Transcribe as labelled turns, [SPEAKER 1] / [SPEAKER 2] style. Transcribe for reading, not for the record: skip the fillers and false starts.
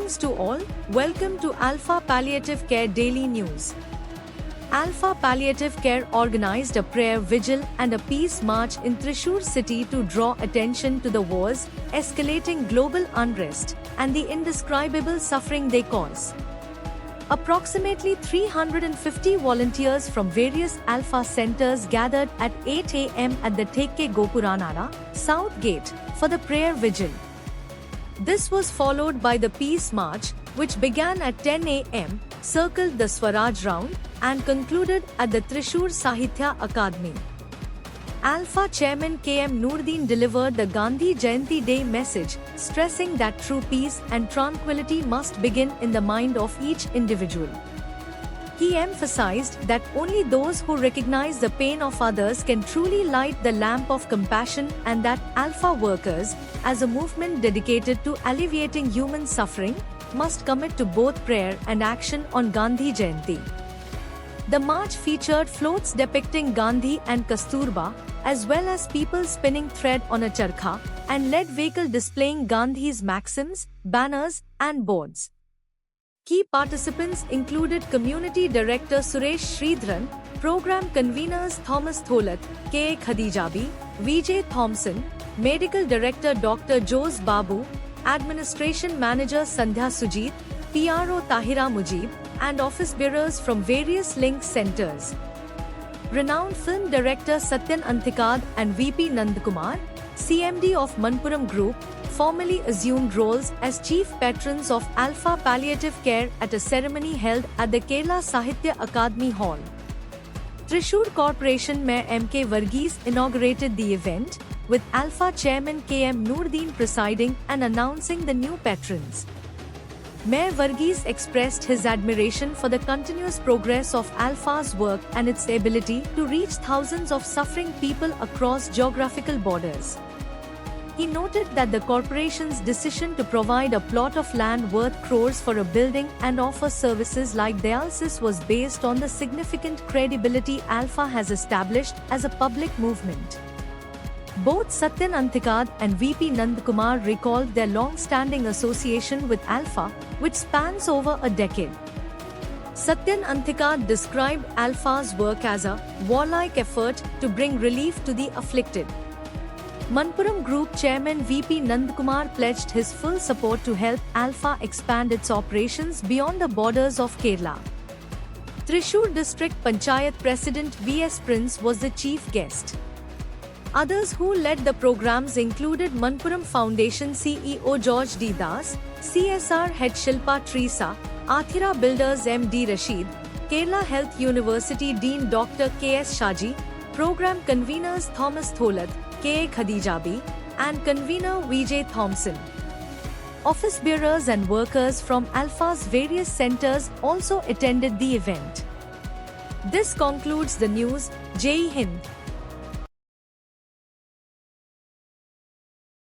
[SPEAKER 1] Greetings to all, welcome to Alpha Palliative Care Daily News. Alpha Palliative Care organized a prayer vigil and a peace march in Thrissur city to draw attention to the wars, escalating global unrest, and the indescribable suffering they cause. Approximately 350 volunteers from various Alpha centers gathered at 8 a.m. at the Thekke Gopuranara, South Gate, for the prayer vigil. This was followed by the Peace March, which began at 10 a.m., circled the Swaraj Round, and concluded at the Thrissur Sahitya Akademi. Alpha Chairman K.M. Noordin delivered the Gandhi Jayanti Day message, stressing that true peace and tranquility must begin in the mind of each individual. He emphasized that only those who recognize the pain of others can truly light the lamp of compassion, and that Alpha workers, as a movement dedicated to alleviating human suffering, must commit to both prayer and action on Gandhi Jayanti. The march featured floats depicting Gandhi and Kasturba, as well as people spinning thread on a charkha, and led vehicle displaying Gandhi's maxims, banners, and boards. Key participants included Community Director Suresh Sridharan, Program Conveners Thomas Tholat, K. Khadijabi, Vijay Thompson, Medical Director Dr. Jose Babu, Administration Manager Sandhya Sujit, PRO Tahira Mujib, and office bearers from various link centers. Renowned film director Satyan Anthikad and VP Nandkumar, CMD of Manpuram Group, formally assumed roles as chief patrons of Alpha Palliative Care at a ceremony held at the Kerala Sahitya Akademi Hall. Thrissur Corporation Mayor M.K. Varghese inaugurated the event, with Alpha Chairman K.M. Noordin presiding and announcing the new patrons. Mayor Varghese expressed his admiration for the continuous progress of Alpha's work and its ability to reach thousands of suffering people across geographical borders. He noted that the corporation's decision to provide a plot of land worth crores for a building and offer services like dialysis was based on the significant credibility Alpha has established as a public movement. Both Satyan Anthikad and VP Nandkumar recalled their long-standing association with Alpha, which spans over a decade. Satyan Anthikad described Alpha's work as a warlike effort to bring relief to the afflicted. Manpuram Group Chairman VP Nandkumar pledged his full support to help Alpha expand its operations beyond the borders of Kerala. Thrissur District Panchayat President V.S. Prince was the chief guest. Others who led the programs included Manpuram Foundation CEO George D. Das, CSR Head Shilpa Teresa, Athira Builders M. D. Rashid, Kerala Health University Dean Dr. K.S. Shaji, Program Conveners Thomas Tholat, K. Khadijabi, and Convener Vijay Thompson. Office bearers and workers from Alpha's various centers also attended the event. This concludes the news. Jai Hind.